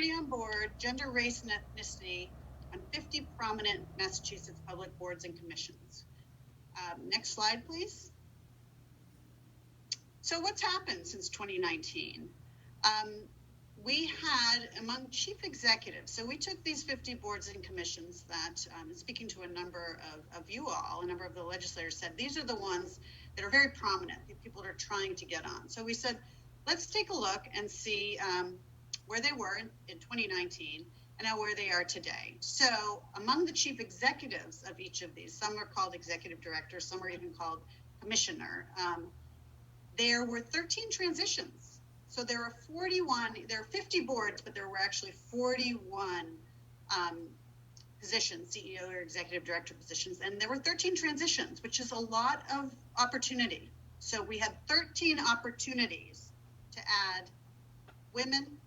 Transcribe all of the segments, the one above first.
parity on board, gender, race, and ethnicity on 50 prominent Massachusetts public boards and commissions. Next slide, please. So what's happened since 2019? We had among chief executives, so we took these 50 boards and commissions that, speaking to a number of you all, a number of the legislators said, these are the ones that are very prominent, the people that are trying to get on. So we said, let's take a look and see where they were in 2019 and now where they are today. So among the chief executives of each of these, some are called executive directors, some are even called commissioner, there were 13 transitions. So there are 50 boards, but there were actually 41 positions, CEO or executive director positions, and there were 13 transitions, which is a lot of opportunity. So we had 13 opportunities to add women,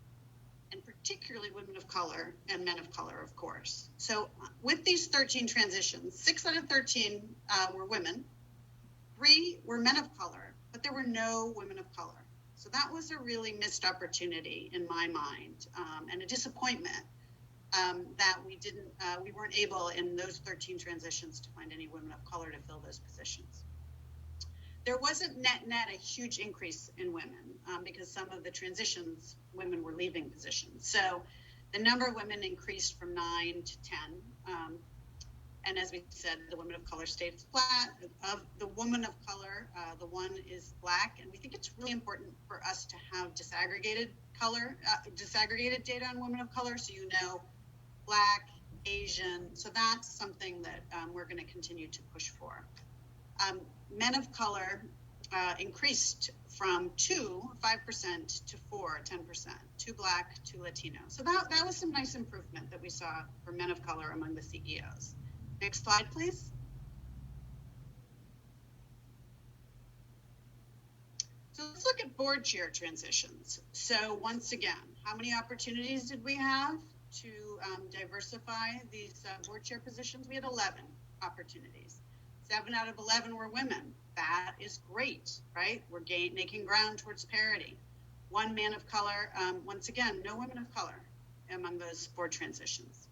and particularly women of color and men of color, of course. So with these 13 transitions, 6 out of 13 were women, 3 were men of color, but there were no women of color. So that was a really missed opportunity in my mind, and a disappointment that we weren't able in those 13 transitions to find any women of color to fill those positions. There wasn't net a huge increase in women because some of the transitions, women were leaving positions. So the number of women increased from 9 to 10. And as we said, the women of color stayed flat. Of the woman of color, the one is Black, and we think it's really important for us to have disaggregated data on women of color, so you know Black, Asian. So that's something that we're going to continue to push for. Men of color increased from 5% to 10%, 2 Black, 2 Latino. So that was some nice improvement that we saw for men of color among the CEOs. Next slide, please. So let's look at board chair transitions. So once again, how many opportunities did we have to diversify these board chair positions? We had 11 opportunities. 7 out of 11 were women. That is great, right? We're making ground towards parity. 1 man of color. Once again, no women of color among those board transitions.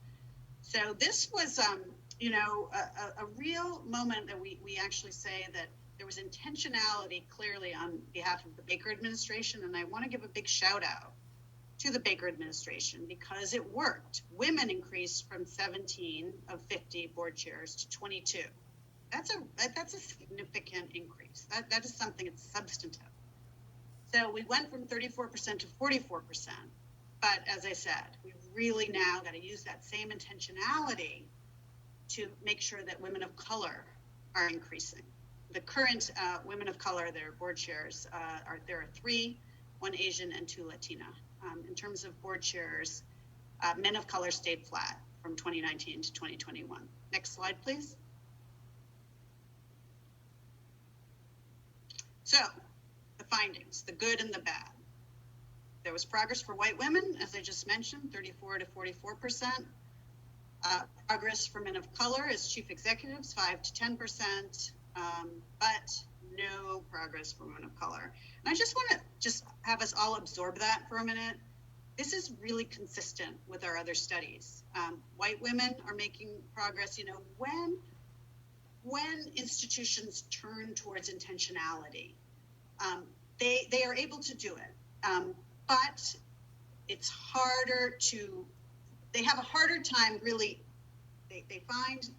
So this was a real moment that we actually say that there was intentionality clearly on behalf of the Baker administration, and I want to give a big shout out to the Baker administration because it worked. Women increased from 17 of 50 board chairs to 22. That's a significant increase. That is something that's substantive. So we went from 34% to 44%, but as I said, we really now got to use that same intentionality to make sure that women of color are increasing. The current women of color, their board chairs, there are 3, 1 Asian and 2 Latina. In terms of board chairs, men of color stayed flat from 2019 to 2021. Next slide, please. So the findings, the good and the bad. There was progress for white women, as I just mentioned, 34 to 44%. Progress for men of color as chief executives, 5 to 10%, but no progress for women of color. And I just want to have us all absorb that for a minute. This is really consistent with our other studies. White women are making progress. You know, when institutions turn towards intentionality, they are able to do it, but it's harder to. They have a harder time really. They find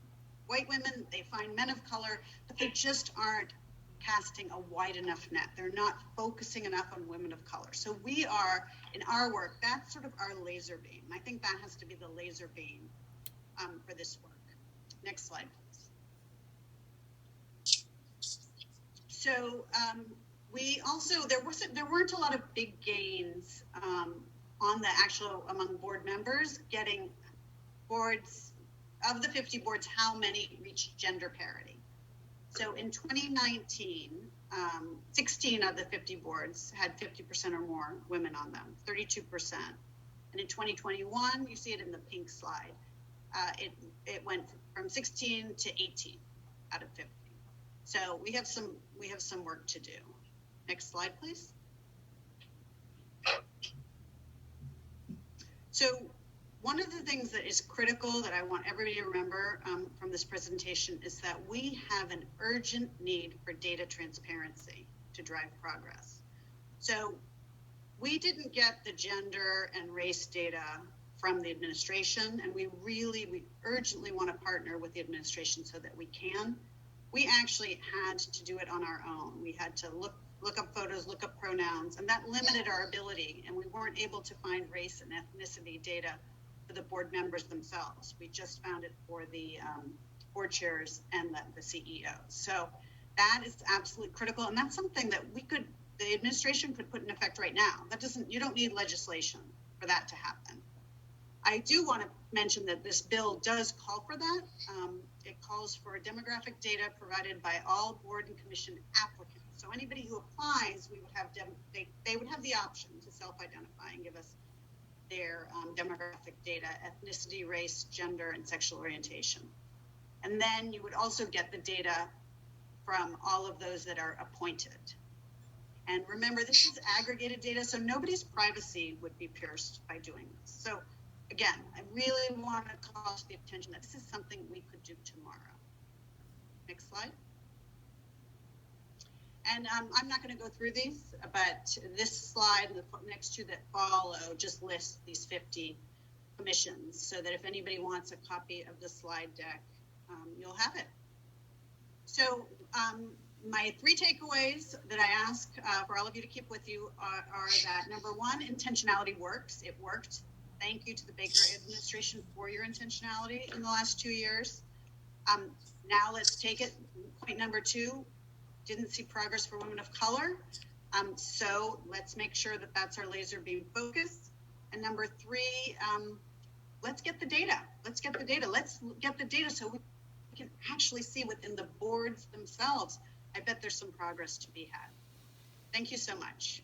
white women, they find men of color, but they just aren't casting a wide enough net. They're not focusing enough on women of color. So we are, in our work, that's sort of our laser beam. I think that has to be the laser beam for this work. Next slide, please. So we also, there weren't a lot of big gains on the actual, among board members, getting boards, of the 50 boards, how many reached gender parity. So in 2019, 16 of the 50 boards had 50% or more women on them, 32%. And in 2021, you see it in the pink slide, it went from 16 to 18 out of 50. So we have some work to do. Next slide, please. So one of the things that is critical that I want everybody to remember from this presentation is that we have an urgent need for data transparency to drive progress. So we didn't get the gender and race data from the administration, and we urgently want to partner with the administration so that we can. We actually had to do it on our own. We had to look up photos, look up pronouns, and that limited our ability, and we weren't able to find race and ethnicity data for the board members themselves. We just found it for the board chairs and the CEOs. So that is absolutely critical, and that's something that the administration could put in effect right now. You don't need legislation for that to happen. I do want to mention that this bill does call for that. It calls for demographic data provided by all board and commission applicants. So anybody who applies, they would have the option to self-identify and give us their demographic data, ethnicity, race, gender, and sexual orientation. And then you would also get the data from all of those that are appointed. And remember, this is aggregated data, so nobody's privacy would be pierced by doing this. So again, I really want to call to the attention that this is something we could do tomorrow. Next slide. And I'm not going to go through these, but this slide and the next two that follow just list these 50 commissions so that if anybody wants a copy of the slide deck, you'll have it. So my 3 takeaways that I ask for all of you to keep with you are that number 1, intentionality works. It worked. Thank you to the Baker administration for your intentionality in the last 2 years. Now let's take it. Point number 2, didn't see progress for women of color. So let's make sure that that's our laser beam focus. And number 3, let's get the data. Let's get the data so we can actually see within the boards themselves. I bet there's some progress to be had. Thank you so much.